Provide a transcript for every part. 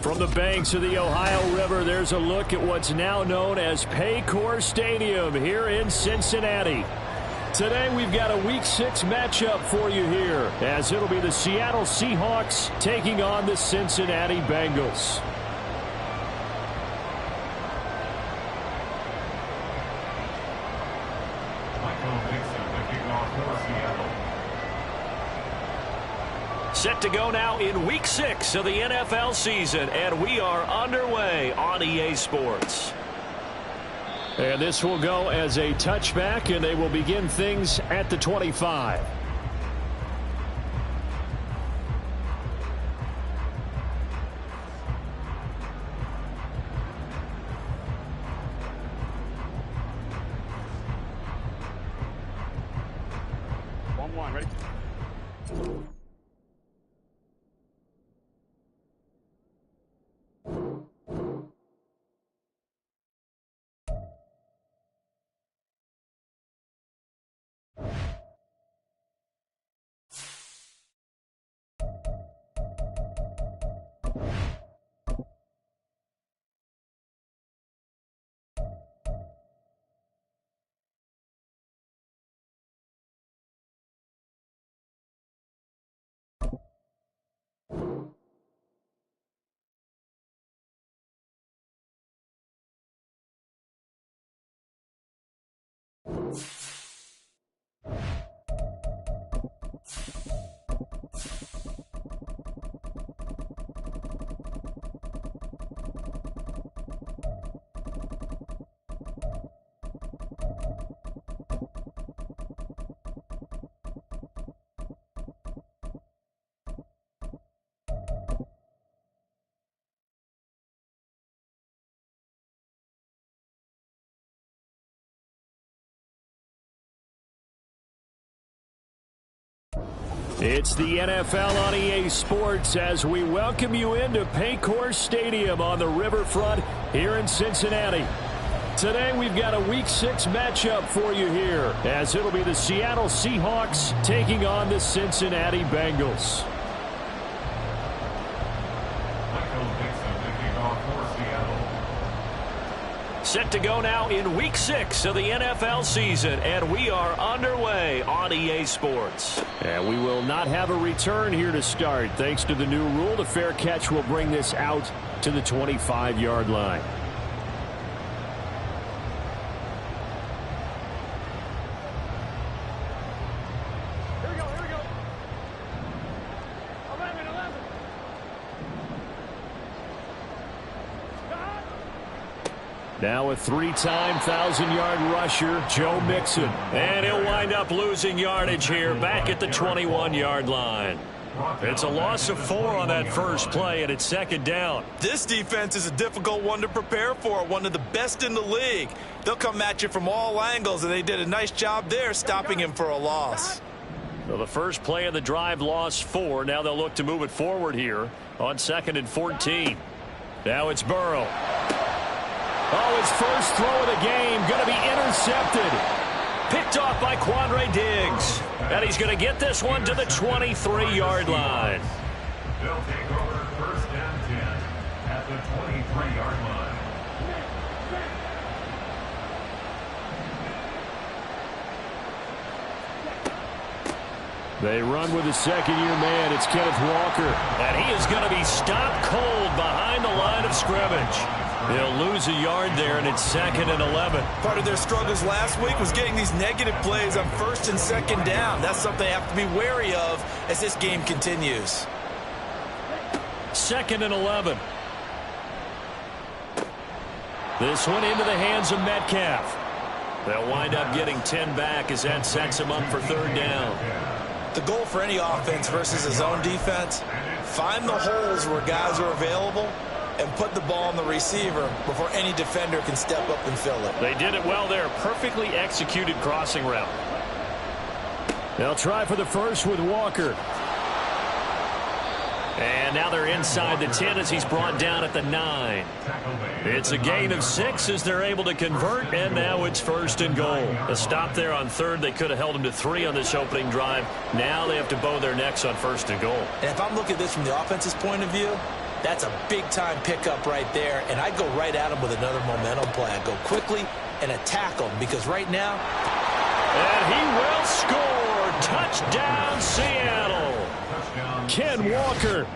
From the banks of the Ohio River, there's a look at what's now known as Paycor Stadium here in Cincinnati. Today we've got a Week 6 matchup for you here, as it'll be the Seattle Seahawks taking on the Cincinnati Bengals. Set to go now in Week 6 of the NFL season, and we are underway on EA Sports. And this will go as a touchback, and they will begin things at the 25. Ready? It's the NFL on EA Sports as we welcome you into Paycor Stadium on the riverfront here in Cincinnati. Today we've got a Week 6 matchup for you here, as it'll be the Seattle Seahawks taking on the Cincinnati Bengals. Set to go now in Week 6 of the NFL season, and we are underway on EA Sports. And we will not have a return here to start. Thanks to the new rule, the fair catch will bring this out to the 25-yard line. Now a three-time 1,000-yard rusher, Joe Mixon. And he'll wind up losing yardage here back at the 21-yard line. It's a loss of 4 on that first play, and it's second down. This defense is a difficult one to prepare for, one of the best in the league. They'll come at you from all angles, and they did a nice job there stopping him for a loss. So the first play of the drive lost 4. Now they'll look to move it forward here on 2nd and 14. Now it's Burrow. Oh, his first throw of the game going to be intercepted. Picked off by Quandre Diggs. And he's going to get this one to the 23-yard line. They'll take over 1st and 10 at the 23-yard line. They run with a second-year man. It's Kenneth Walker. And he is going to be stopped cold behind the line of scrimmage. They'll lose a yard there, and it's 2nd and 11. Part of their struggles last week was getting these negative plays on 1st and 2nd down. That's something they have to be wary of as this game continues. 2nd and 11. This one into the hands of Metcalf. They'll wind up getting 10 back as that sets them up for 3rd down. The goal for any offense versus a zone defense, find the holes where guys are available and put the ball on the receiver before any defender can step up and fill it. They did it well there. Perfectly executed crossing route. They'll try for the first with Walker. And now they're inside the 10 as he's brought down at the 9. It's a gain of 6 as they're able to convert, and now it's 1st and goal. A stop there on 3rd. They could have held him to 3 on this opening drive. Now they have to bow their necks on 1st and goal. And if I'm looking at this from the offense's point of view, That's a big-time pickup right there, and I'd go right at him with another momentum play. I'd go quickly and attack him because right now... And he will score. Touchdown, Seattle. Ken Walker,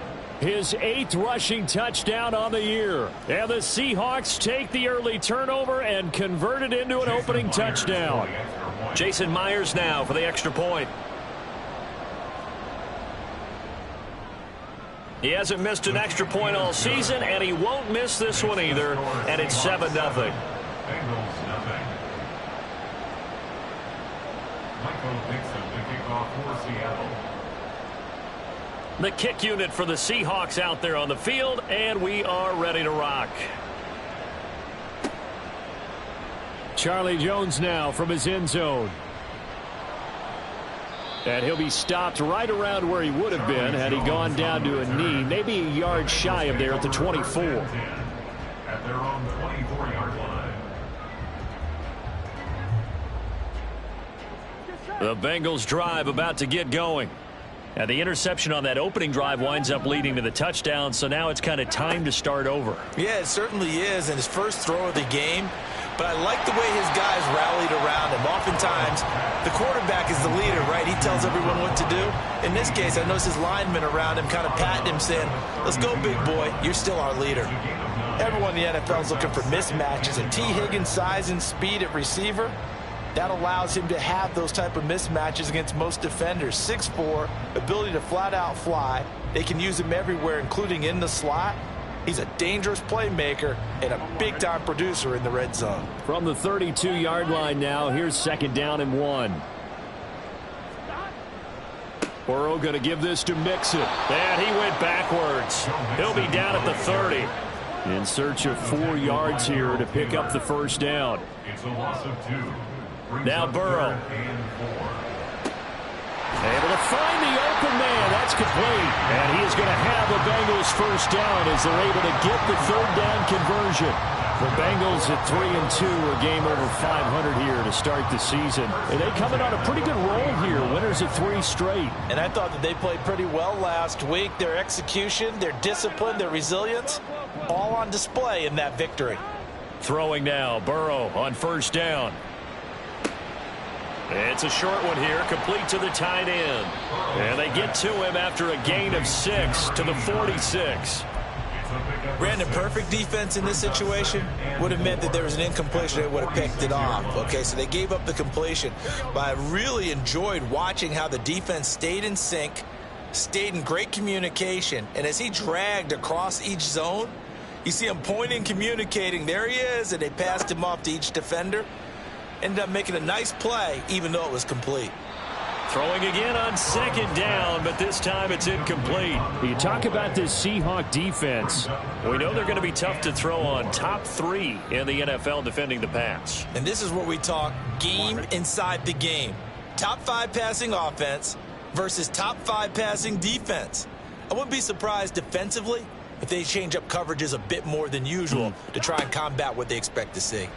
his 8th rushing touchdown on the year. And the Seahawks take the early turnover and convert it into an opening touchdown. Jason Myers now for the extra point. He hasn't missed an extra point all season, and he won't miss this one either. And it's 7-0. Bengals nothing. Michael Dixon to kick off for Seattle. The kick unit for the Seahawks out there on the field, and we are ready to rock. Charlie Jones now from his end zone. And he'll be stopped right around where he would have been had he gone down to a knee, maybe a yard shy of there at the 24. At their own 24-yard line. The Bengals drive about to get going. And the interception on that opening drive winds up leading to the touchdown, so now it's kind of time to start over. Yeah, it certainly is, and his first throw of the game. But I like the way his guys rallied around him. Oftentimes, the quarterback is the leader, right? He tells everyone what to do. In this case, I noticed his linemen around him kind of patting him, saying, let's go, big boy. You're still our leader. Everyone in the NFL is looking for mismatches, and T. Higgins' size and speed at receiver, that allows him to have those type of mismatches against most defenders. 6'4", ability to flat-out fly. They can use him everywhere, including in the slot. He's a dangerous playmaker and a big-time producer in the red zone. From the 32-yard line now, here's 2nd down and 1. Burrow going to give this to Mixon. And he went backwards. He'll be down at the 30. In search of 4 yards here to pick up the first down. It's a loss of 2. Now Burrow. Able to find the open man. That's complete. And he is going to have the Bengals first down as they're able to get the 3rd down conversion. The Bengals at 3-2, a game over 500 here to start the season. And they coming on a pretty good roll here, winners of 3 straight. And I thought that they played pretty well last week. Their execution, their discipline, their resilience, all on display in that victory. Throwing now, Burrow on first down. It's a short one here, complete to the tight end. And they get to him after a gain of 6 to the 46. Brandon, perfect defense in this situation would have meant that there was an incompletion that would have picked it off. Okay, so they gave up the completion. But I really enjoyed watching how the defense stayed in sync, stayed in great communication. And as he dragged across each zone, you see him pointing, communicating. There he is, and they passed him off to each defender. Ended up making a nice play, even though it was complete. Throwing again on 2nd down, but this time it's incomplete. You talk about this Seahawk defense. We know they're going to be tough to throw on. Top 3 in the NFL defending the pass. And this is where we talk game inside the game. Top 5 passing offense versus top 5 passing defense. I wouldn't be surprised defensively if they change up coverages a bit more than usual to try and combat what they expect to see.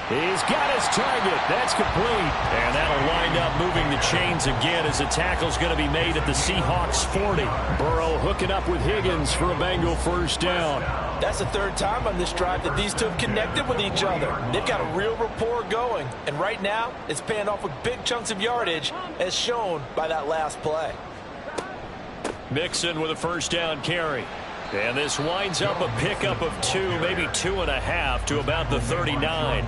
He's got his target. That's complete. And that'll wind up moving the chains again as the tackle's going to be made at the Seahawks 40. Burrow hooking up with Higgins for a Bengal first down. That's the 3rd time on this drive that these two have connected with each other. They've got a real rapport going. And right now, it's paying off with big chunks of yardage, as shown by that last play. Mixon with a first down carry. And this winds up a pickup of 2, maybe 2.5 to about the 39.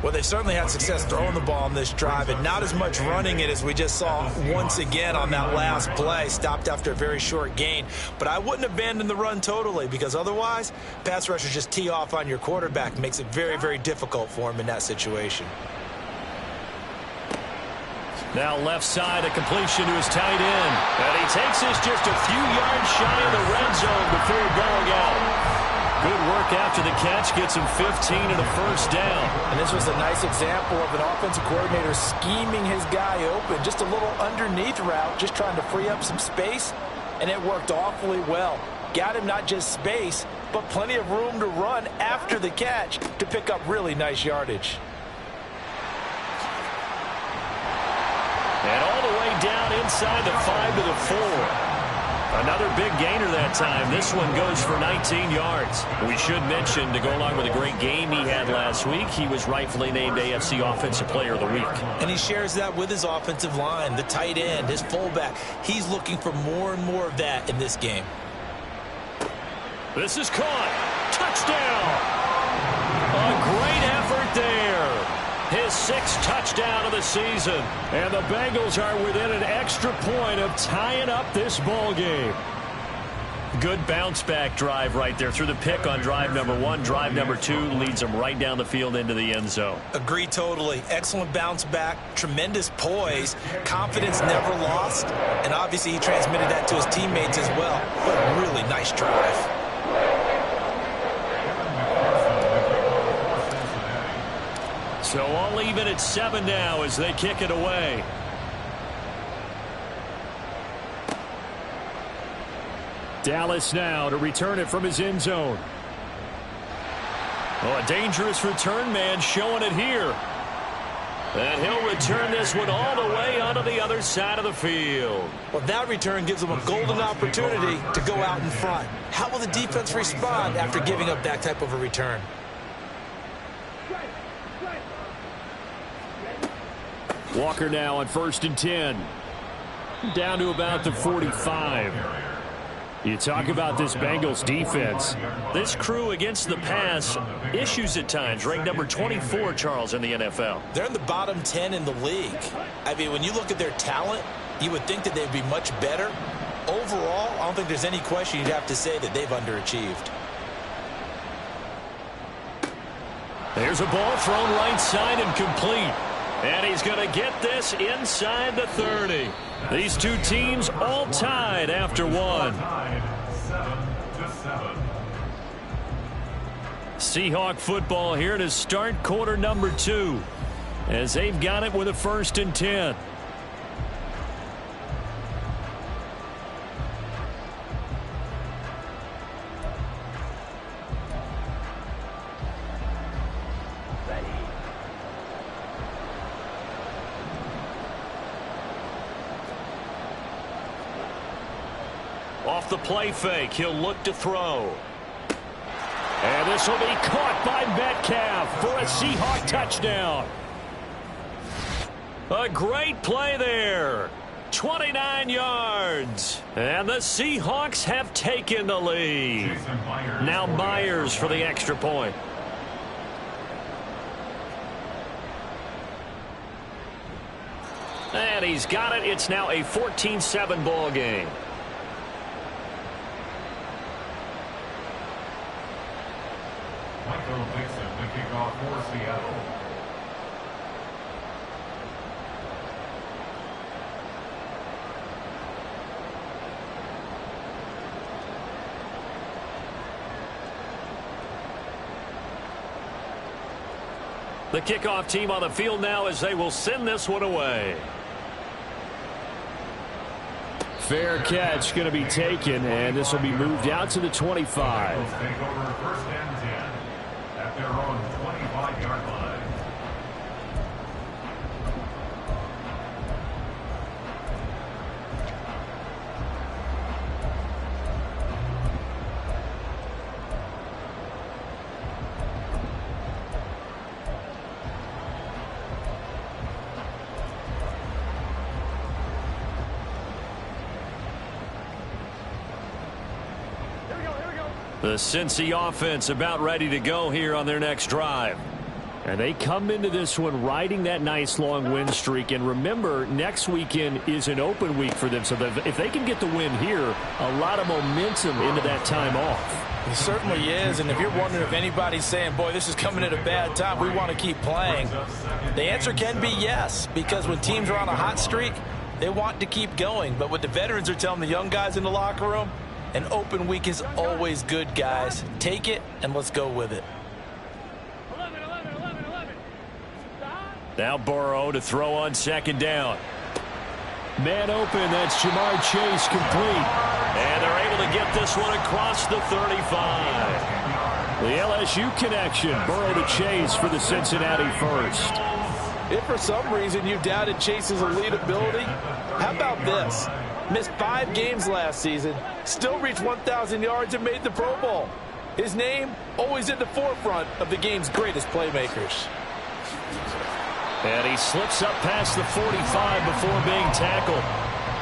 Well, they've certainly had success throwing the ball on this drive and not as much running it as we just saw once again on that last play. Stopped after a very short gain. But I wouldn't abandon the run totally because otherwise, pass rushers just tee off on your quarterback. Makes it very, very difficult for him in that situation. Now left side, a completion to his tight end. And he takes this just a few yards shy of the red zone before going out. Good work after the catch. Gets him 15 and a first down. And this was a nice example of an offensive coordinator scheming his guy open. Just a little underneath route, just trying to free up some space. And it worked awfully well. Got him not just space, but plenty of room to run after the catch to pick up really nice yardage. And all the way down inside the 5 to the 4. Another big gainer that time. This one goes for 19 yards. We should mention, to go along with a great game he had last week, he was rightfully named AFC Offensive Player of the Week. And he shares that with his offensive line, the tight end, his fullback. He's looking for more and more of that in this game. This is caught. Touchdown. A great effort there. His 6th touchdown of the season. And the Bengals are within an extra point of tying up this ball game. Good bounce-back drive right there. Through the pick on drive number 1. Drive number 2 leads them right down the field into the end zone. Agree totally. Excellent bounce back. Tremendous poise. Confidence never lost. And obviously he transmitted that to his teammates as well. What a really nice drive. So all even at 7 now as they kick it away. Dallas now to return it from his end zone. Oh, a dangerous return man showing it here. And he'll return this one all the way onto the other side of the field. Well, that return gives them a golden opportunity to go out in front. How will the defense respond after giving up that type of a return? Walker now on 1st and 10. Down to about the 45. You talk about this Bengals defense. This crew against the pass, issues at times. Ranked number 24, Charles, in the NFL. They're in the bottom 10 in the league. I mean, when you look at their talent, you would think that they'd be much better. Overall, I don't think there's any question you'd have to say that they've underachieved. There's a ball thrown right side and complete. And he's going to get this inside the 30. These two teams all tied after one. 7-7. Seahawk football here to start quarter number 2. As they've got it with a 1st and 10. Off the play fake, he'll look to throw. And this will be caught by Metcalf for a Seahawk touchdown. A great play there. 29 yards. And the Seahawks have taken the lead. Now Myers for the extra point. And he's got it. It's now a 14-7 ball game. The kickoff for Seattle. The kickoff team on the field now as they will send this one away. Fair catch going to be taken, and this will be moved out to the 25. Take over 1st and 10 at their own 25-yard line. The Cincy offense about ready to go here on their next drive. And they come into this one riding that nice long win streak. And remember, next weekend is an open week for them. So if they can get the win here, a lot of momentum into that time off. It certainly is. And if you're wondering if anybody's saying, boy, this is coming at a bad time, we want to keep playing, the answer can be yes. Because when teams are on a hot streak, they want to keep going. But what the veterans are telling the young guys in the locker room, an open week is always good, guys. Take it, and let's go with it. 11. Now Burrow to throw on 2nd down. Man open, that's Jamar Chase complete. And they're able to get this one across the 35. The LSU connection, Burrow to Chase for the Cincinnati first. If for some reason you doubted Chase's elite ability, how about this? Missed 5 games last season, still reached 1,000 yards and made the Pro Bowl. His name always in the forefront of the game's greatest playmakers. And he slips up past the 45 before being tackled.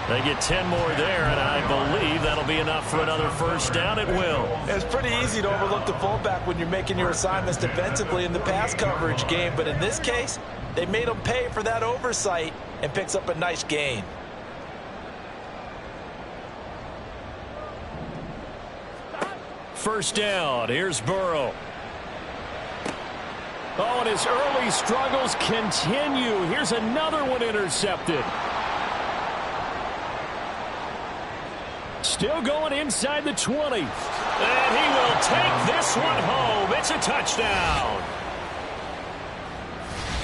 They get 10 more there, and I believe that'll be enough for another first down. It will. It's pretty easy to overlook the fullback when you're making your assignments defensively in the pass coverage game, but in this case, they made him pay for that oversight and picks up a nice gain. First down. Here's Burrow. Oh, and his early struggles continue. Here's another one intercepted. Still going inside the 20. And he will take this one home. It's a touchdown.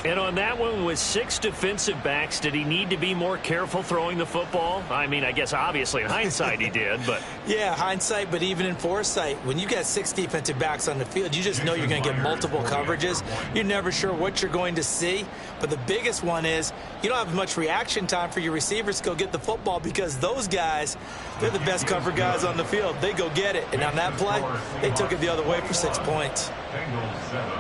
And on that one, with 6 defensive backs, did he need to be more careful throwing the football? I mean, I guess obviously in hindsight he did, but... Yeah, hindsight, but even in foresight, when you got 6 defensive backs on the field, you just know you're going to get multiple coverages. You're never sure what you're going to see. But the biggest one is you don't have much reaction time for your receivers to go get the football because those guys, they're the best cover guys on the field. They go get it. And on that play, they took it the other way for 6 points. Bengals 7.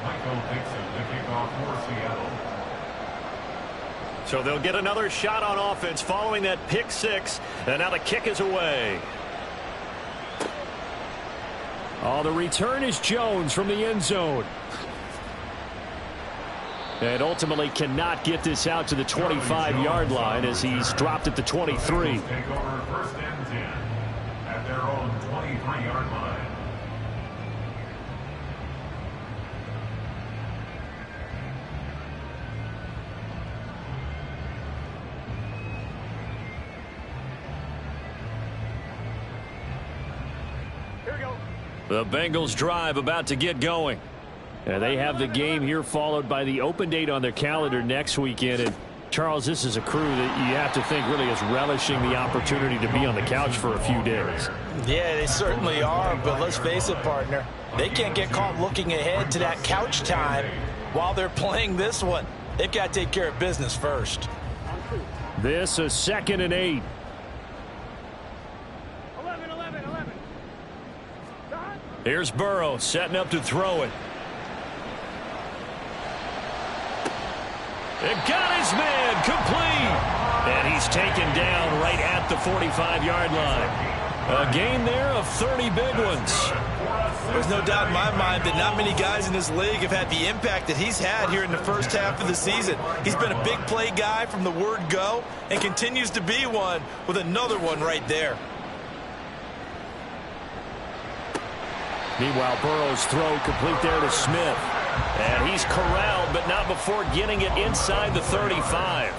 Michael Dixon, the kickoff for Seattle. So they'll get another shot on offense following that pick 6, and now the kick is away. Oh, the return is Jones from the end zone. And ultimately cannot get this out to the 25-yard line as he's dropped at the 23. Take over 1st and 10 at their own 23-yard line. The Bengals drive about to get going. They have the game here followed by the open date on their calendar next weekend. And Charles, this is a crew that you have to think really is relishing the opportunity to be on the couch for a few days. Yeah, they certainly are, but let's face it, partner. They can't get caught looking ahead to that couch time while they're playing this one. They've got to take care of business first. This is 2nd and 8. 11. Here's Burrow setting up to throw it. It got his man complete. And he's taken down right at the 45-yard line. A gain there of 30 big ones. There's no doubt in my mind that not many guys in this league have had the impact that he's had here in the first half of the season. He's been a big play guy from the word go and continues to be one with another one right there. Meanwhile, Burrow's throw complete there to Smith. And he's corralled, but not before getting it inside the 35.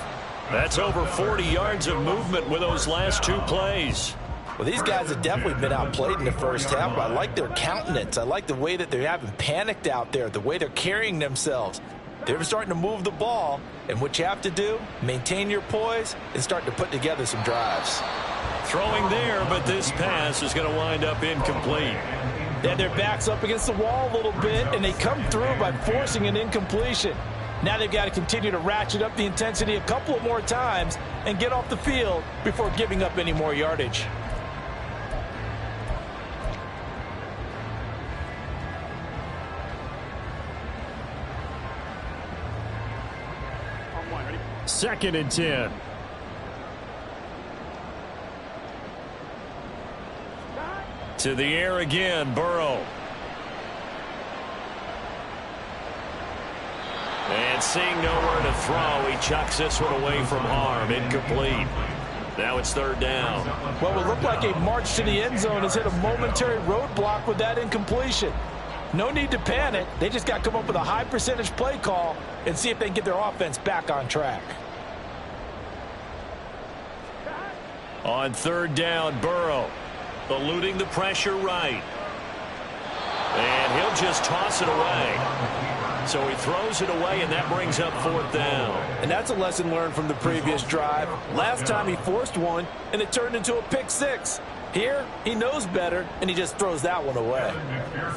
That's over 40 yards of movement with those last 2 plays. Well, these guys have definitely been outplayed in the first half, but I like their countenance. I like the way that they haven't panicked out there, the way they're carrying themselves. They're starting to move the ball, and what you have to do, maintain your poise and start to put together some drives. Throwing there, but this pass is going to wind up incomplete. They had their backs up against the wall a little bit, and they come through by forcing an incompletion. Now they've got to continue to ratchet up the intensity a couple of more times and get off the field before giving up any more yardage. Ready? 2nd and 10. To the air again, Burrow. And seeing nowhere to throw, he chucks this one away from harm. Incomplete. Now it's 3rd down. Well, it looked like a march to the end zone has hit a momentary roadblock with that incompletion. No need to panic. They just got to come up with a high percentage play call and see if they can get their offense back on track. On 3rd down, Burrow. Eluding the pressure right. And he'll just toss it away. So he throws it away, and that brings up 4th down. And that's a lesson learned from the previous drive. Last time he forced one, and it turned into a pick 6. Here, he knows better, and he just throws that one away.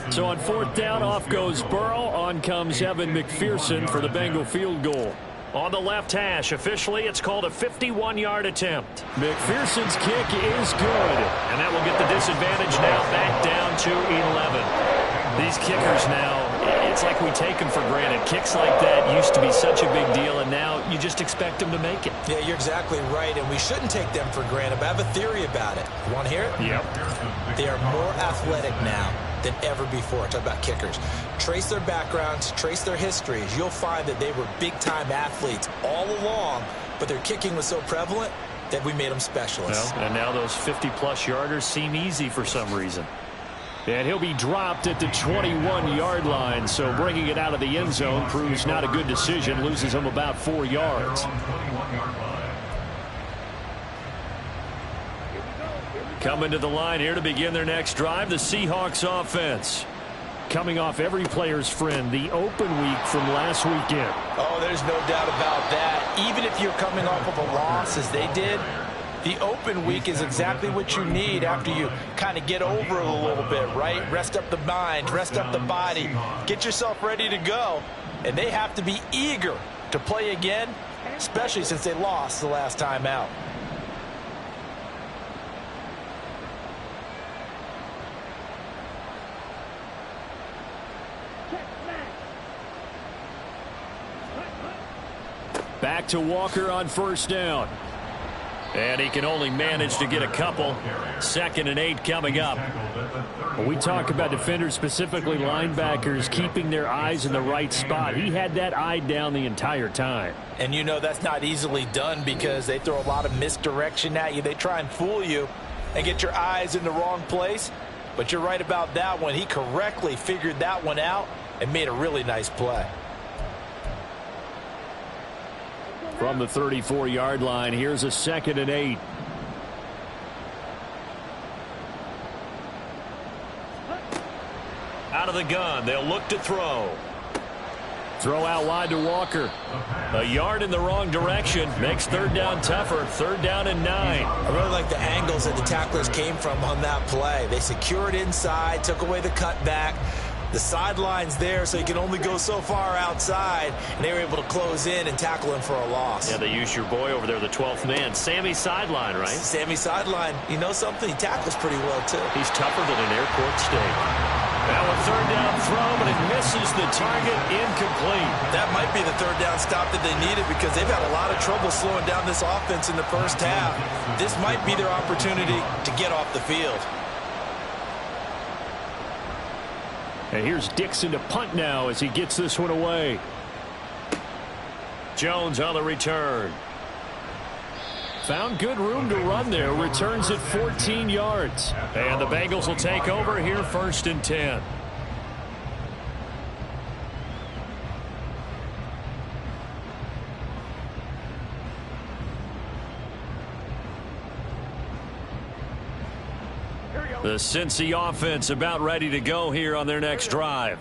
So on 4th down, off goes Burrow. On comes Evan McPherson for the Bengal field goal. On the left hash, officially, it's called a 51-yard attempt. McPherson's kick is good, and that will get the disadvantage now back down to 11. These kickers now, it's like we take them for granted. Kicks like that used to be such a big deal, and now you just expect them to make it. Yeah, you're exactly right, and we shouldn't take them for granted, but I have a theory about it. You want to hear it? Yep. They are more athletic now than ever before. Talk about kickers. Trace their backgrounds, trace their histories. You'll find that they were big-time athletes all along, but their kicking was so prevalent that we made them specialists. Well, and now those 50-plus yarders seem easy for some reason. And he'll be dropped at the 21-yard line, so bringing it out of the end zone proves not a good decision, loses him about 4 yards. Coming to the line here to begin their next drive, the Seahawks offense. Coming off every player's friend, the open week from last weekend. Oh, there's no doubt about that. Even if you're coming off of a loss as they did, the open week is exactly what you need after you kind of get over it a little bit, right? Rest up the mind, rest up the body, get yourself ready to go. And they have to be eager to play again, especially since they lost the last time out. Back to Walker on 1st down. And he can only manage to get a couple. 2nd and 8 coming up. When we talk about defenders, specifically linebackers, keeping their eyes in the right spot. He had that eye down the entire time. And you know that's not easily done because they throw a lot of misdirection at you. They try and fool you and get your eyes in the wrong place. But you're right about that one. He correctly figured that one out and made a really nice play. From the 34-yard line, here's a 2nd and 8. Out of the gun, they'll look to throw. Throw out wide to Walker. A yard in the wrong direction. Makes 3rd down tougher. 3rd down and 9. I really like the angles that the tacklers came from on that play. They secured inside, took away the cutback. The sideline's there, so he can only go so far outside, and they were able to close in and tackle him for a loss. Yeah, they used your boy over there, the 12th man. Sammy Sideline, right? Sammy Sideline. You know something? He tackles pretty well, too. He's tougher than an airport steak. Now a 3rd down throw, but it misses the target. Incomplete. That might be the 3rd down stop that they needed because they've had a lot of trouble slowing down this offense in the first half. This might be their opportunity to get off the field. And here's Dixon to punt now as he gets this one away. Jones on the return. Found good room to run there. Returns at 14 yards. And the Bengals will take over here 1st and 10. The Cincy offense about ready to go here on their next drive.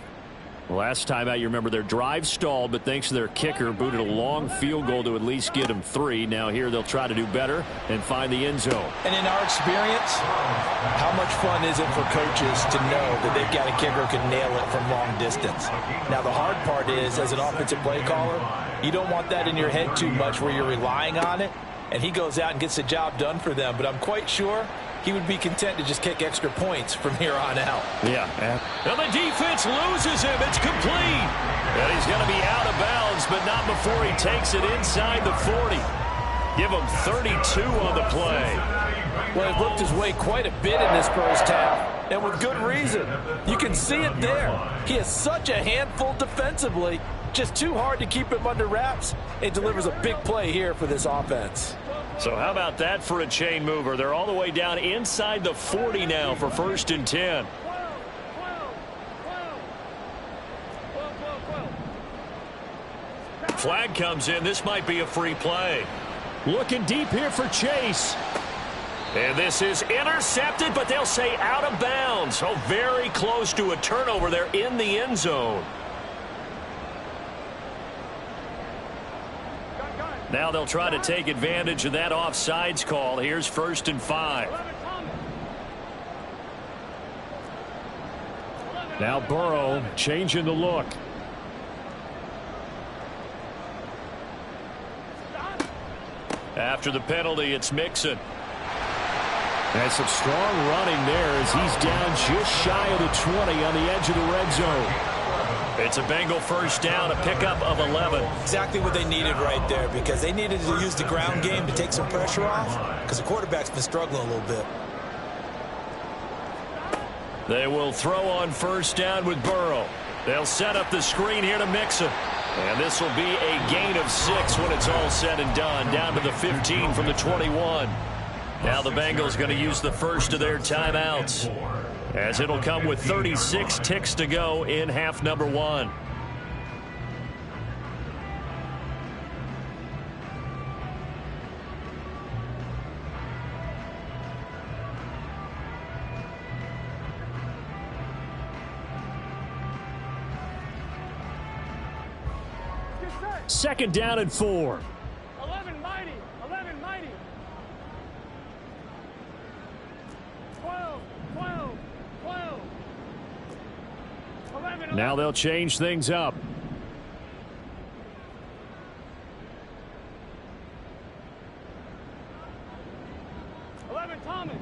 Last time out, you remember their drive stalled, but thanks to their kicker, booted a long field goal to at least get them 3. Now here they'll try to do better and find the end zone. And in our experience, how much fun is it for coaches to know that they've got a kicker who can nail it from long distance? Now the hard part is, as an offensive play caller, you don't want that in your head too much where you're relying on it, and he goes out and gets the job done for them. But I'm quite sure he would be content to just kick extra points from here on out. Yeah. And the defense loses him. It's complete. And he's going to be out of bounds, but not before he takes it inside the 40. Give him 32 on the play. Well, he worked his way quite a bit in this first half, and with good reason. You can see it there. He is such a handful defensively. Just too hard to keep him under wraps. It delivers a big play here for this offense. So how about that for a chain mover? They're all the way down inside the 40 now for 1st and 10. Flag comes in. This might be a free play. Looking deep here for Chase. And this is intercepted, but they'll say out of bounds. So very close to a turnover there in the end zone. Now they'll try to take advantage of that offsides call. Here's 1st and 5. Now Burrow changing the look. After the penalty, it's Mixon. And some strong running there as he's down just shy of the 20 on the edge of the red zone. It's a Bengal first down, a pickup of 11. Exactly what they needed right there, because they needed to use the ground game to take some pressure off, because the quarterback's been struggling a little bit. They will throw on first down with Burrow. They'll set up the screen here to Mixon. And this will be a gain of 6 when it's all said and done, down to the 15 from the 21. Now the Bengals going to use the first of their timeouts, as it'll come with 36 ticks to go in half number 1. Second down and 4. 11 mighty. 11 mighty. 12. 12. 12. 11. Now they'll change things up. Thomas.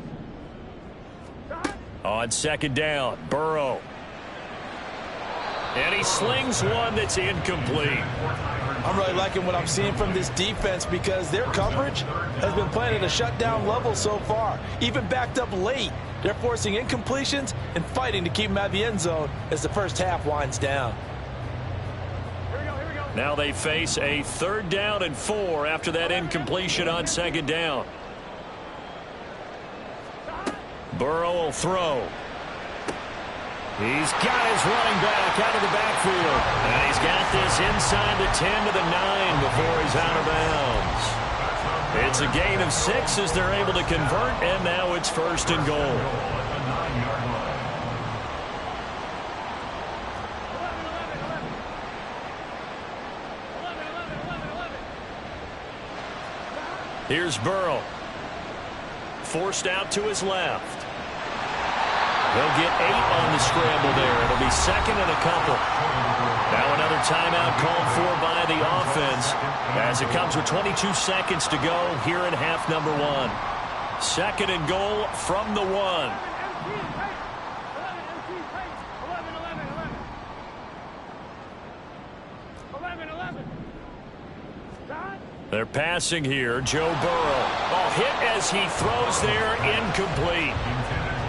On second down, Burrow. And he slings one that's incomplete. I'm really liking what I'm seeing from this defense, because their coverage has been playing at a shutdown level so far. Even backed up late, they're forcing incompletions and fighting to keep them out of the end zone as the first half winds down. Here we go. Now they face a third down and 4 after that incompletion on second down. Burrow will throw. He's got his running back out of the backfield. And he's got this inside the 10 to the 9 before he's out of bounds. It's a gain of 6 as they're able to convert, and now it's first and goal. Here's Burrow. Forced out to his left. They'll get 8 on the scramble there. It'll be second and a couple. Now another timeout called for by the offense, as it comes with 22 seconds to go here in half number 1. Second and goal from the 1. They're passing here. Joe Burrow. Oh, hit as he throws there, incomplete.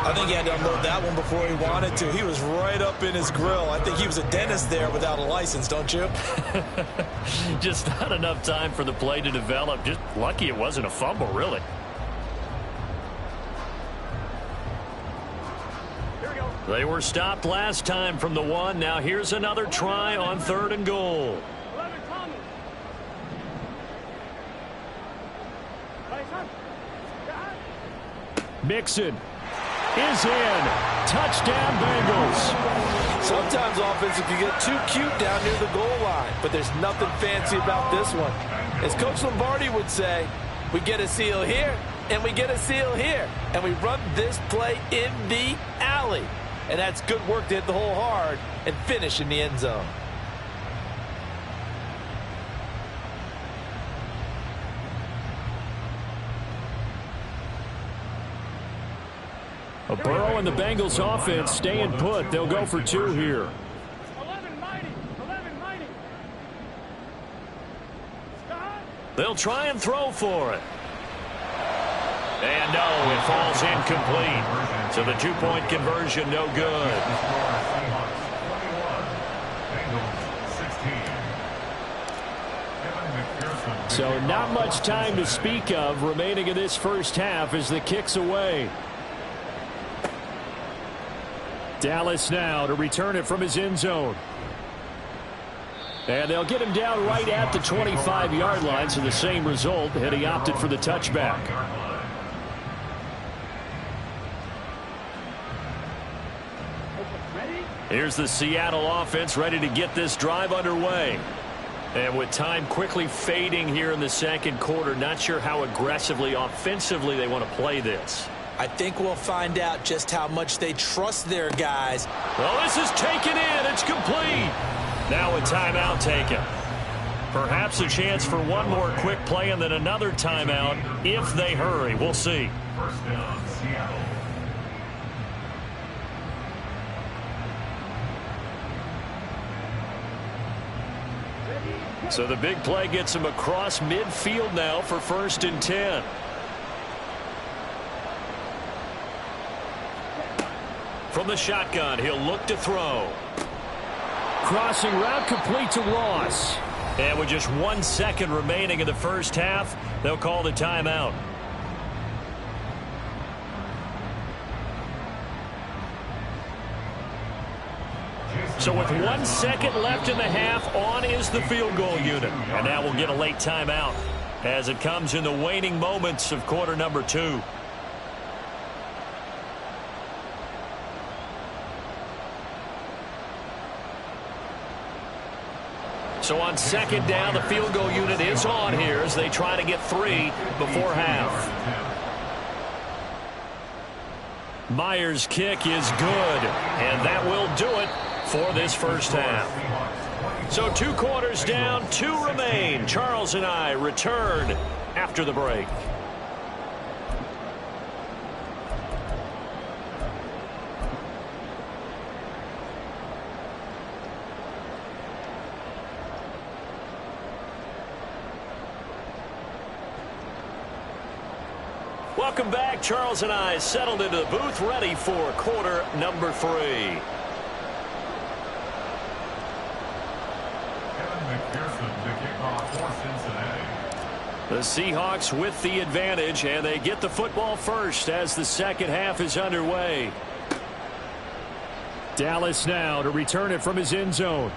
I think he had to unload that one before he wanted to. He was right up in his grill. I think he was a dentist there without a license, don't you? Just not enough time for the play to develop. Just lucky it wasn't a fumble, really. They were stopped last time from the 1. Now here's another try on third and goal. Mixon is in. Touchdown, Bengals. Sometimes offenses can get too cute down near the goal line, but there's nothing fancy about this one. As Coach Lombardi would say, we get a seal here, and we get a seal here, and we run this play in the alley. And that's good work to hit the hole hard and finish in the end zone. Burrow and the Bengals offense staying put. They'll go for 2 here. 11 mighty. They'll try and throw for it. And no, it falls incomplete. So the 2-point conversion, no good. So not much time to speak of remaining in this first half as the kick's away. Dallas now to return it from his end zone. And they'll get him down right at the 25-yard line, so the same result, and he opted for the touchback. Here's the Seattle offense ready to get this drive underway. And with time quickly fading here in the second quarter, not sure how aggressively, offensively they want to play this. I think we'll find out just how much they trust their guys. Well, this is taken in. It's complete. Now a timeout taken. Perhaps a chance for one more quick play and then another timeout if they hurry. We'll see. First down, Seattle. So the big play gets him across midfield now for 1st and 10. From the shotgun, he'll look to throw. Crossing route complete to Ross. And with just 1 second remaining in the first half, they'll call the timeout. So with 1 second left in the half, on is the field goal unit. And now we'll get a late timeout as it comes in the waning moments of quarter number 2. So on 2nd down, the field goal unit is on here as they try to get 3 before half. Myers' kick is good, and that will do it for this first half. So 2 quarters down, 2 remain. Charles and I return after the break. Welcome back. Charles and I settled into the booth, ready for quarter number 3. The Seahawks with the advantage, and they get the football first as the second half is underway. Dallas now to return it from his end zone.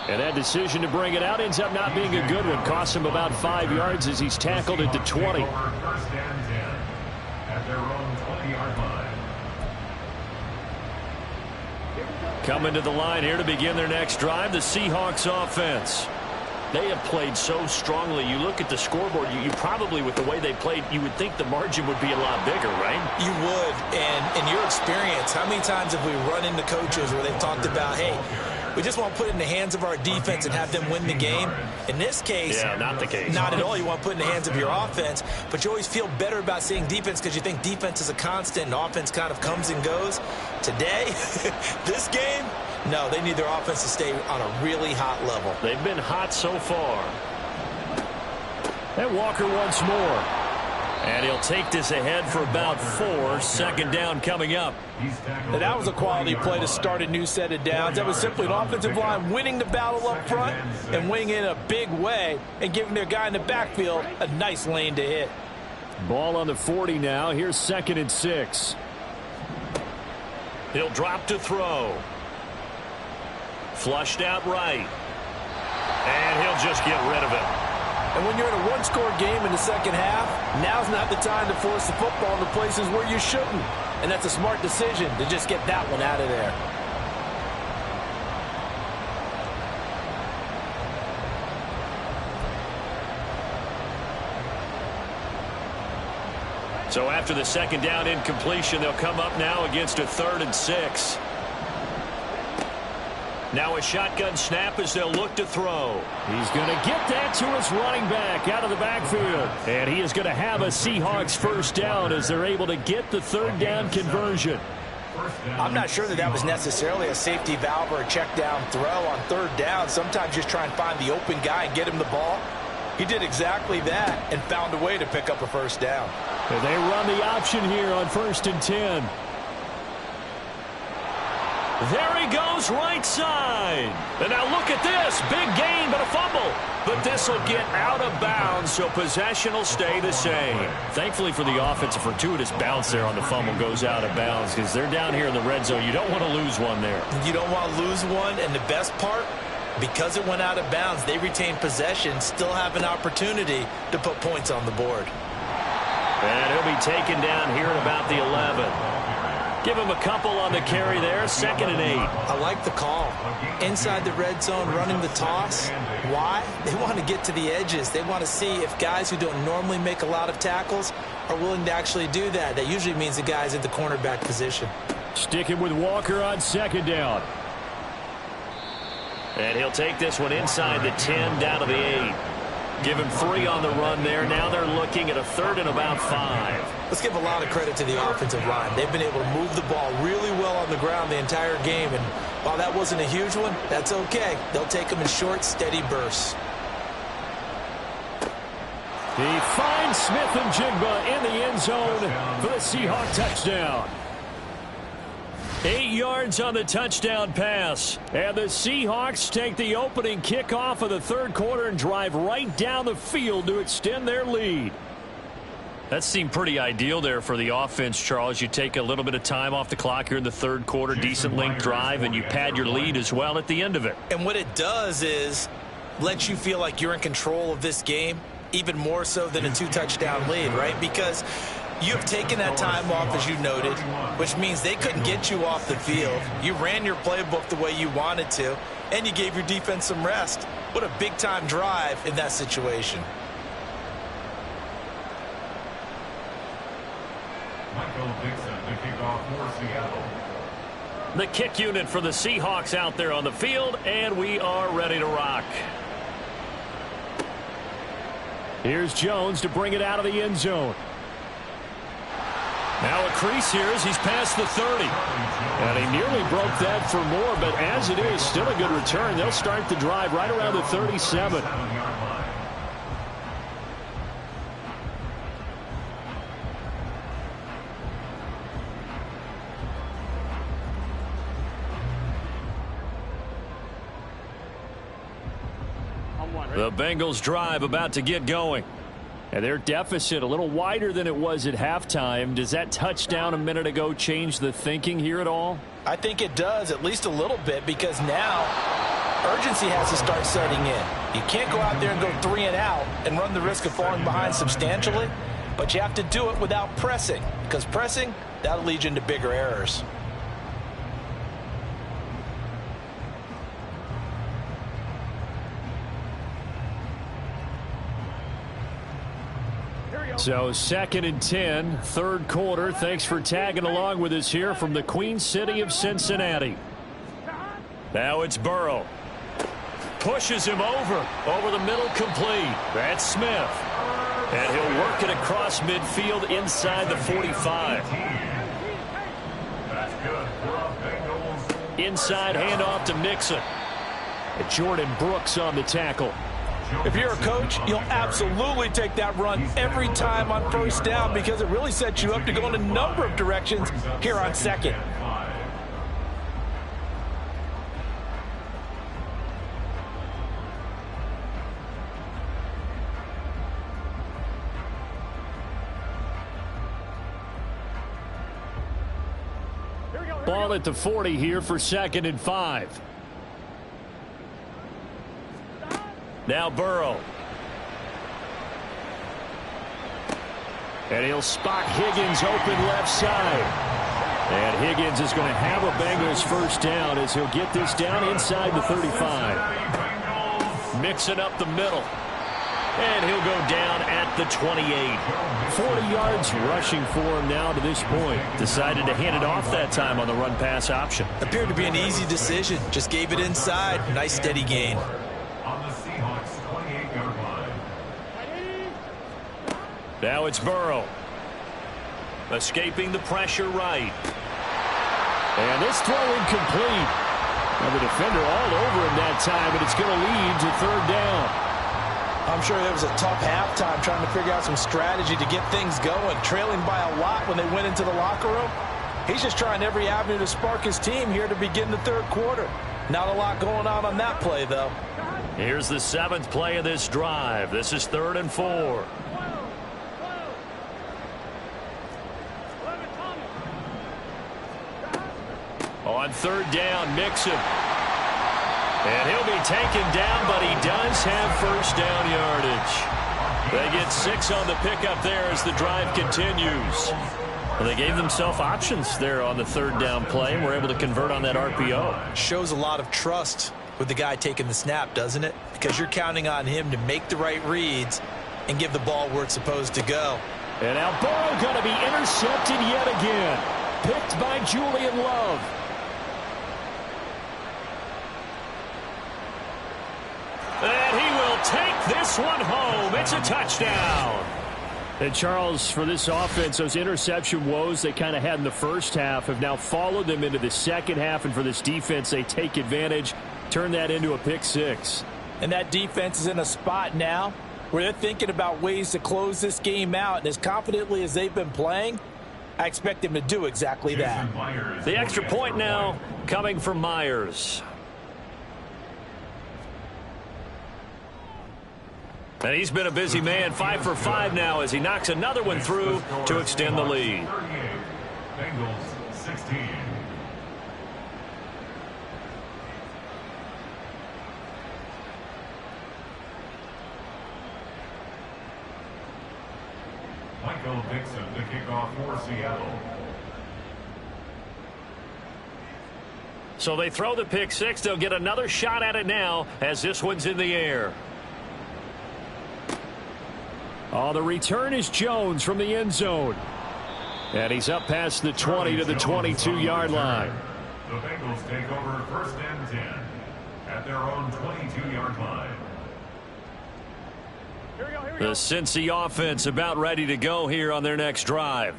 And that decision to bring it out ends up not being a good one. Costs him about 5 yards as he's tackled at the 20. First and 10 at their own 20-yard line. Coming to the line here to begin their next drive, the Seahawks offense. They have played so strongly. You look at the scoreboard, you probably, with the way they played, you would think the margin would be a lot bigger, right? You would. And in your experience, how many times have we run into coaches where they've talked about, hey, we just want to put it in the hands of our defense and have them win the game? In this case, yeah, not the case. Not at all. You want to put it in the hands of your offense, but you always feel better about seeing defense because you think defense is a constant and offense kind of comes and goes. Today, this game, no, they need their offense to stay on a really hot level. They've been hot so far. And Walker once more. And he'll take this ahead for about 4. 2nd down coming up. And that was a quality play to start a new set of downs. That was simply an offensive line winning the battle up front and winning it in a big way and giving their guy in the backfield a nice lane to hit. Ball on the 40 now. Here's 2nd and 6. He'll drop to throw. Flushed out right. And he'll just get rid of it. And when you're in a one-score game in the second half, now's not the time to force the football into places where you shouldn't. And that's a smart decision to just get that one out of there. So after the 2nd down incompletion, they'll come up now against a 3rd and 6. Now a shotgun snap as they'll look to throw. He's going to get that to his running back out of the backfield. And he is going to have a Seahawks first down as they're able to get the 3rd down conversion. I'm not sure that was necessarily a safety valve or a check down throw on 3rd down. Sometimes just try and find the open guy and get him the ball. He did exactly that and found a way to pick up a first down. And they run the option here on 1st and 10. There he goes, right side. And now look at this. Big gain, but a fumble. But this will get out of bounds, so possession will stay the same. Thankfully for the offense, a fortuitous bounce there on the fumble goes out of bounds because they're down here in the red zone. You don't want to lose one there. You don't want to lose one, and the best part, because it went out of bounds, they retain possession, still have an opportunity to put points on the board. And he'll be taken down here at about the 11. Give him a couple on the carry there. 2nd and 8. I like the call. Inside the red zone, running the toss. Why? They want to get to the edges. They want to see if guys who don't normally make a lot of tackles are willing to actually do that. That usually means the guy's at the cornerback position. Sticking with Walker on 2nd down. And he'll take this one inside the 10 down to the 8. Give him 3 on the run there. Now they're looking at a 3rd and about 5. Let's give a lot of credit to the offensive line. They've been able to move the ball really well on the ground the entire game. And while that wasn't a huge one, that's okay. They'll take them in short, steady bursts. He finds Smith and Jigba in the end zone for the Seahawks touchdown. 8 yards on the touchdown pass. And the Seahawks take the opening kickoff of the 3rd quarter and drive right down the field to extend their lead. That seemed pretty ideal there for the offense, Charles. You take a little bit of time off the clock here in the 3rd quarter, decent length drive, and you pad your lead as well at the end of it. And what it does is let you feel like you're in control of this game, even more so than a 2-touchdown lead, right? Because you have taken that time off, as you noted, which means they couldn't get you off the field. You ran your playbook the way you wanted to, and you gave your defense some rest. What a big-time drive in that situation. Michael Dixon to kick off for Seattle. The kick unit for the Seahawks out there on the field, and we are ready to rock. Here's Jones to bring it out of the end zone. Now a crease here as he's past the 30. And he nearly broke that for more, but as it is, still a good return. They'll start the drive right around the 37. The Bengals drive about to get going. And their deficit a little wider than it was at halftime. Does that touchdown a minute ago change the thinking here at all? I think it does, at least a little bit, because now urgency has to start setting in. You can't go out there and go 3 and out and run the risk of falling behind substantially, but you have to do it without pressing, because pressing, that'll lead you into bigger errors. So 2nd and 10, 3rd quarter. Thanks for tagging along with us here from the Queen City of Cincinnati. Now it's Burrow. Pushes him over the middle, complete. That's Smith. And he'll work it across midfield inside the 45. Inside handoff to Mixon. And Jordan Brooks on the tackle. If you're a coach, you'll absolutely take that run every time on 1st down because it really sets you up to go in a number of directions here on 2nd. Ball at the 40 here for 2nd and 5. Now Burrow. And he'll spot Higgins open left side. And Higgins is going to have a Bengals 1st down as he'll get this down inside the 35. Mixing up the middle. And he'll go down at the 28. 40 yards rushing for him now to this point. Decided to hand it off that time on the run-pass option. Appeared to be an easy decision. Just gave it inside. Nice steady gain. On the Seahawks 28-yard line. Now it's Burrow. Escaping the pressure right. And this throw incomplete. And the defender all over him that time, and it's going to lead to 3rd down. I'm sure there was a tough halftime trying to figure out some strategy to get things going. Trailing by a lot when they went into the locker room. He's just trying every avenue to spark his team here to begin the 3rd quarter. Not a lot going on that play, though. Here's the 7th play of this drive. This is 3rd and 4. On 3rd down, Mixon. And he'll be taken down, but he does have 1st down yardage. They get 6 on the pickup there as the drive continues. Well, they gave themselves options there on the third down play and were able to convert on that RPO. Shows a lot of trust with the guy taking the snap, doesn't it? Because you're counting on him to make the right reads and give the ball where it's supposed to go. And now Burrow going to be intercepted yet again. Picked by Julian Love. And he will take this one home. It's a touchdown. And Charles, for this offense, those interception woes they kind of had in the first half have now followed them into the second half. And for this defense, they take advantage, turn that into a pick six. And that defense is in a spot now where they're thinking about ways to close this game out. And as confidently as they've been playing, I expect them to do exactly that. The extra point now coming from Myers. And he's been a busy man, 5 for 5 now as he knocks another one through to extend the lead. Bengals 16. Michael Dixon to kick off for Seattle. So they throw the pick six. They'll get another shot at it now as this one's in the air. Oh, the return is Jones from the end zone. And he's up past the 20 to the 22-yard line. The Bengals take over first and 10 at their own 22-yard line. Here we go, here we The go. Cincy offense about ready to go here on their next drive.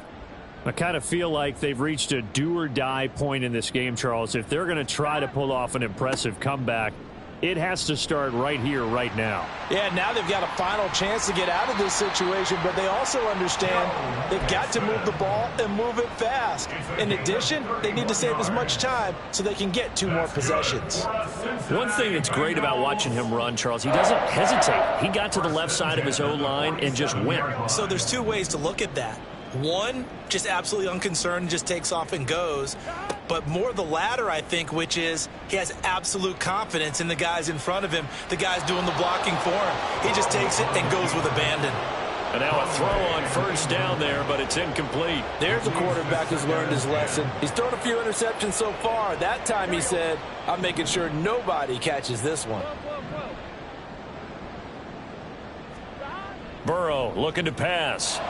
I kind of feel like they've reached a do-or-die point in this game, Charles. If they're going to try to pull off an impressive comeback, it has to start right here, right now. Yeah, now they've got a final chance to get out of this situation, but they also understand they've got to move the ball and move it fast. In addition, they need to save as much time so they can get 2 more possessions. One thing that's great about watching him run, Charles, he doesn't hesitate. He got to the left side of his O-line and just went. So there's 2 ways to look at that. One, just absolutely unconcerned, just takes off and goes. But more the latter, I think, which is he has absolute confidence in the guys in front of him, the guys doing the blocking for him. He just takes it and goes with abandon. And now a throw on first down there, but it's incomplete. There's a quarterback who's learned his lesson. He's thrown a few interceptions so far. That time he said, I'm making sure nobody catches this one. Burrow looking to pass.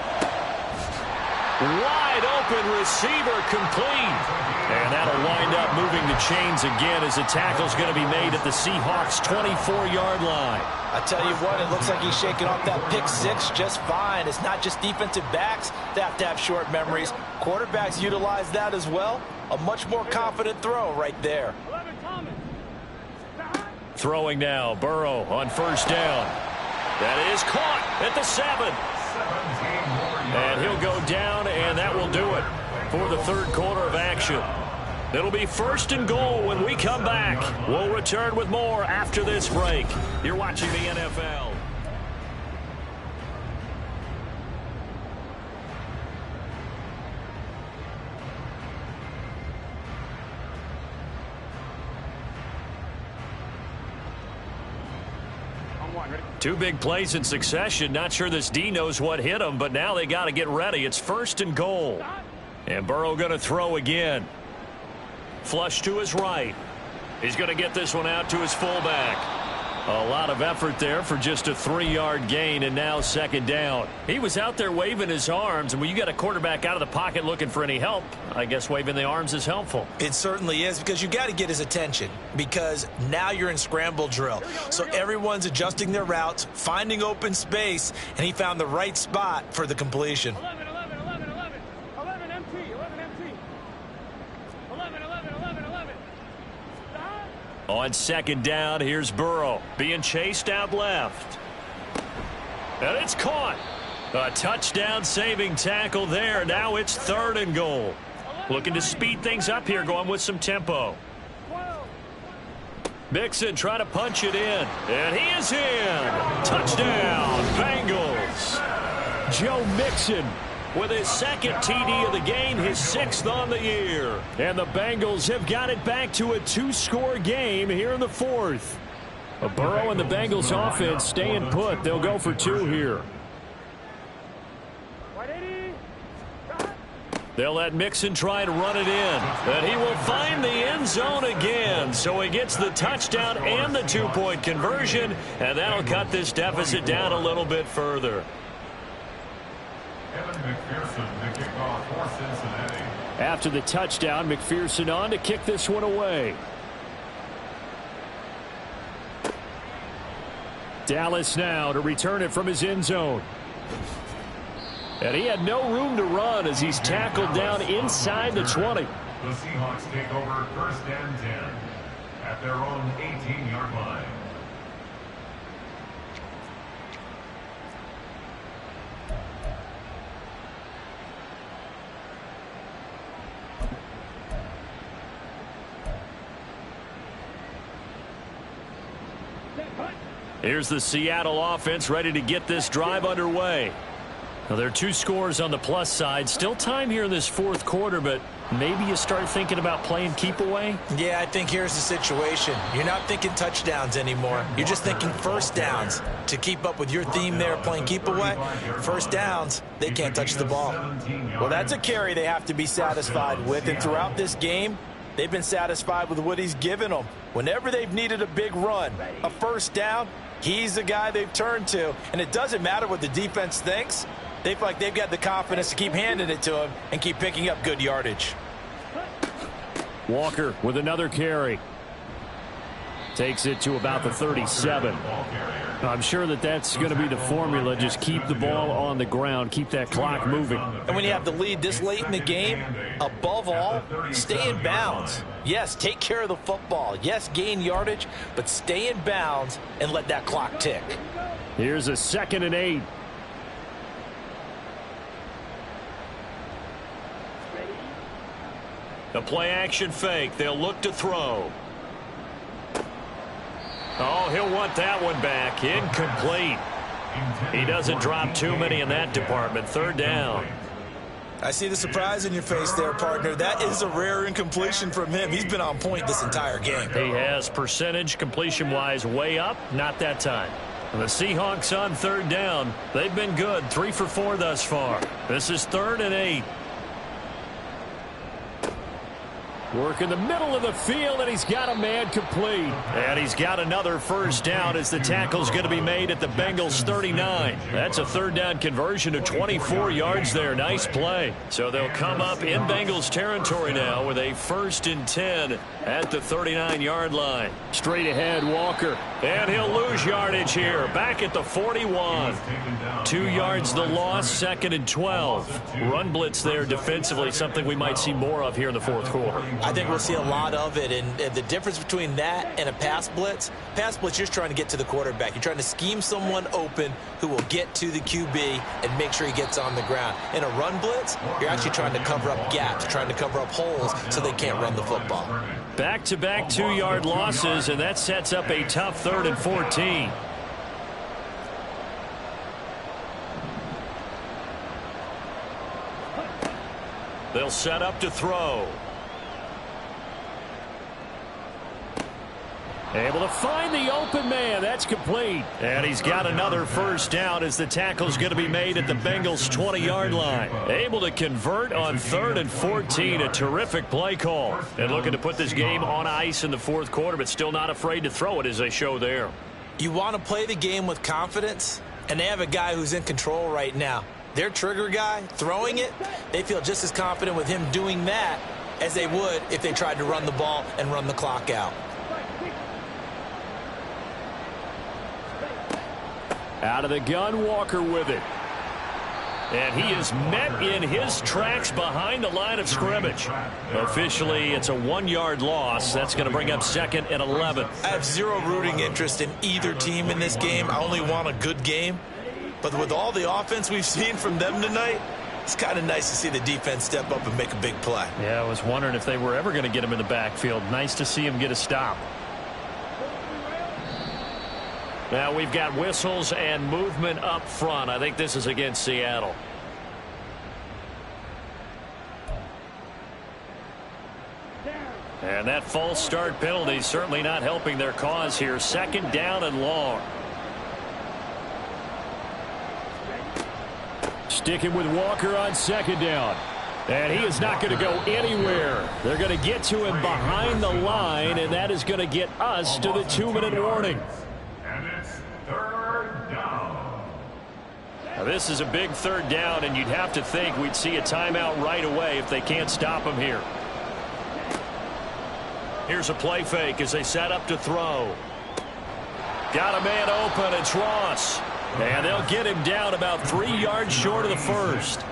Wide open receiver complete. And that'll wind up moving the chains again as the tackle's going to be made at the Seahawks 24-yard line. I tell you what, it looks like he's shaking off that pick six just fine. It's not just defensive backs that have to have short memories. Quarterbacks utilize that as well. A much more confident throw right there. 11 coming. Throwing now, Burrow on first down. That is caught at the 7. And he'll go down, and that will do it for the third quarter of action. It'll be first and goal when we come back. We'll return with more after this break. You're watching the NFL. Two big plays in succession. Not sure this D knows what hit him, but now they got to get ready. It's first and goal. And Burrow going to throw again. Flush to his right. He's going to get this one out to his fullback. A lot of effort there for just a 3-yard gain, and now second down. He was out there waving his arms, and when you got a quarterback out of the pocket looking for any help, I guess waving the arms is helpful. It certainly is, because you got to get his attention, because now you're in scramble drill. So everyone's adjusting their routes, finding open space, and he found the right spot for the completion. 11 empty. 11. On second down, here's Burrow being chased out left. And it's caught. A touchdown saving tackle there. Now it's third and goal. Looking to speed things up here, going with some tempo. Mixon trying to punch it in. And he is in. Touchdown, Bengals. Joe Mixon with his second TD of the game, his 6th on the year. And the Bengals have got it back to a 2-score game here in the 4th. Burrow and the Bengals offense staying put. They'll go for 2 here. They'll let Mixon try and run it in. But he will find the end zone again. So he gets the touchdown and the two-point conversion. And that'll cut this deficit down a little bit further. After the touchdown, McPherson on to kick this one away. Dallas now to return it from his end zone. And he had no room to run as he's tackled down inside the 20. The Seahawks take over first and 10 at their own 18-yard line. Here's the Seattle offense ready to get this drive underway. Now, there are 2 scores on the plus side. Still time here in this fourth quarter, but maybe you start thinking about playing keep away? Yeah, I think here's the situation. You're not thinking touchdowns anymore. You're just thinking first downs. To keep up with your theme there, playing keep away, first downs, they can't touch the ball. Well, that's a carry they have to be satisfied with, and throughout this game, they've been satisfied with what he's given them. Whenever they've needed a big run, a first down, he's the guy they've turned to. And it doesn't matter what the defense thinks. They feel like they've got the confidence to keep handing it to him and keep picking up good yardage. Walker with another carry. Takes it to about the 37. I'm sure that's going to be the formula. Just keep the ball on the ground. Keep that clock moving. And when you have the lead this late in the game, above all, stay in bounds. Yes, take care of the football. Yes, gain yardage, but stay in bounds and let that clock tick. Here's a 2nd and 8. A play-action fake. They'll look to throw. Oh, he'll want that one back. Incomplete. He doesn't drop too many in that department. 3rd down. I see the surprise in your face there, partner. That is a rare incompletion from him. He's been on point this entire game. He has percentage completion-wise way up. Not that time. And the Seahawks on 3rd down. They've been good. 3 for 4 thus far. This is 3rd and 8. Work in the middle of the field, and he's got a man complete. And he's got another first down as the tackle's going to be made at the Bengals 39. That's a 3rd down conversion of 24 yards there. Nice play. So they'll come up in Bengals territory now with a 1st and 10 at the 39-yard line. Straight ahead, Walker. And he'll lose yardage here. Back at the 41. 2 yards the loss, 2nd and 12. Run blitz there defensively, something we might see more of here in the fourth quarter. I think we'll see a lot of it, and the difference between that and a pass blitz, you're just trying to get to the quarterback. You're trying to scheme someone open who will get to the QB and make sure he gets on the ground. In a run blitz, you're actually trying to cover up gaps, trying to cover up holes so they can't run the football. Back-to-back 2-yard losses, and that sets up a tough 3rd and 14. They'll set up to throw. Able to find the open man. That's complete. And he's got another first down as the tackle's going to be made at the Bengals 20-yard line. Able to convert on 3rd and 14. A terrific play call. And looking to put this game on ice in the fourth quarter, but still not afraid to throw it as they show there. You want to play the game with confidence, and they have a guy who's in control right now. Their trigger guy throwing it, they feel just as confident with him doing that as they would if they tried to run the ball and run the clock out. Out of the gun, Walker with it. And he is met in his tracks behind the line of scrimmage. Officially, it's a 1-yard loss. That's going to bring up 2nd and 11. I have zero rooting interest in either team in this game. I only want a good game. But with all the offense we've seen from them tonight, it's kind of nice to see the defense step up and make a big play. Yeah, I was wondering if they were ever going to get him in the backfield. Nice to see him get a stop. Now we've got whistles and movement up front. I think this is against Seattle. And that false start penalty certainly not helping their cause here. 2nd down and long. Sticking with Walker on 2nd down. And he is not going to go anywhere. They're going to get to him behind the line, and that is going to get us to the 2-minute warning. And it's third down. Now, this is a big third down, and you'd have to think we'd see a timeout right away if they can't stop him here. Here's a play fake as they set up to throw. Got a man open. It's Ross. And they'll get him down about 3 yards short of the first.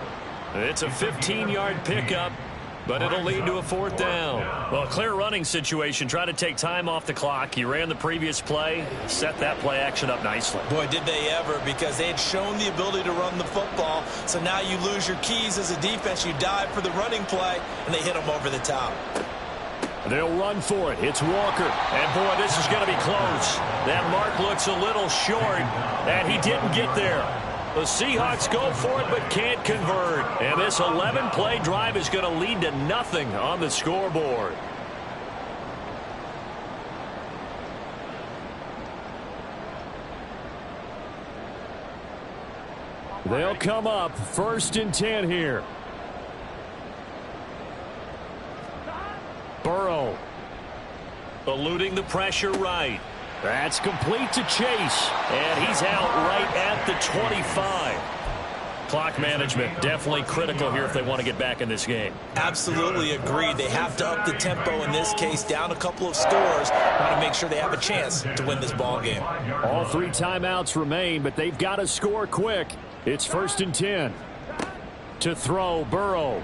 It's a 15-yard pickup, but it'll lead to a fourth down. Well, a clear running situation. Try to take time off the clock. He ran the previous play, set that play action up nicely. Boy, did they ever, because they had shown the ability to run the football. So now you lose your keys as a defense. You dive for the running play, and they hit them over the top. They'll run for it. It's Walker. And, boy, this is going to be close. That mark looks a little short, and he didn't get there. The Seahawks go for it but can't convert. And this 11-play drive is going to lead to nothing on the scoreboard. They'll come up 1st and 10 here. Burrow eluding the pressure right. That's complete to Chase, and he's out right at the 25. Clock management definitely critical here if they want to get back in this game. Absolutely agreed. They have to up the tempo in this case, down a couple of scores, want to make sure they have a chance to win this ball game. All 3 timeouts remain, but they've got to score quick. It's 1st and 10. To throw, Burrow.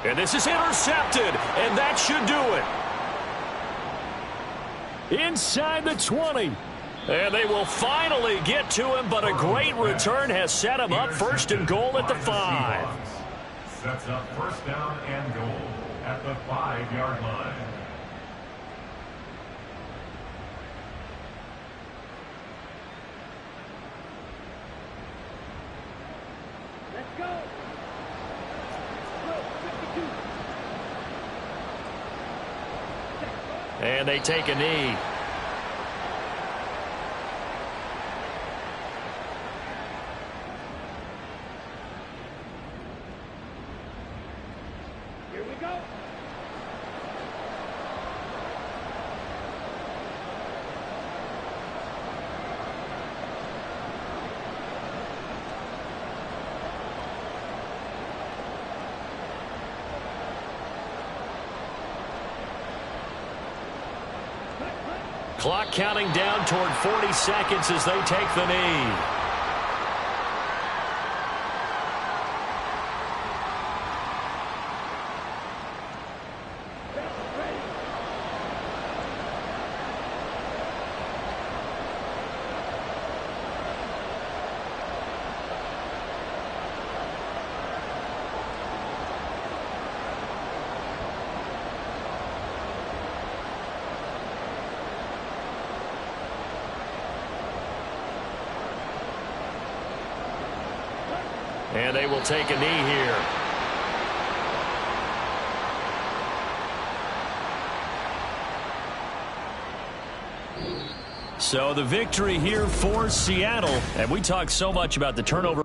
And this is intercepted, and that should do it. Inside the 20. And they will finally get to him, but a great return has set him up 1st and goal at the 5. Sets up 1st down and goal at the 5-yard line. Let's go. And they take a knee. Here we go. Clock counting down toward 40 seconds as they take the knee. And they will take a knee here. So the victory here for Seattle. And we talked so much about the turnover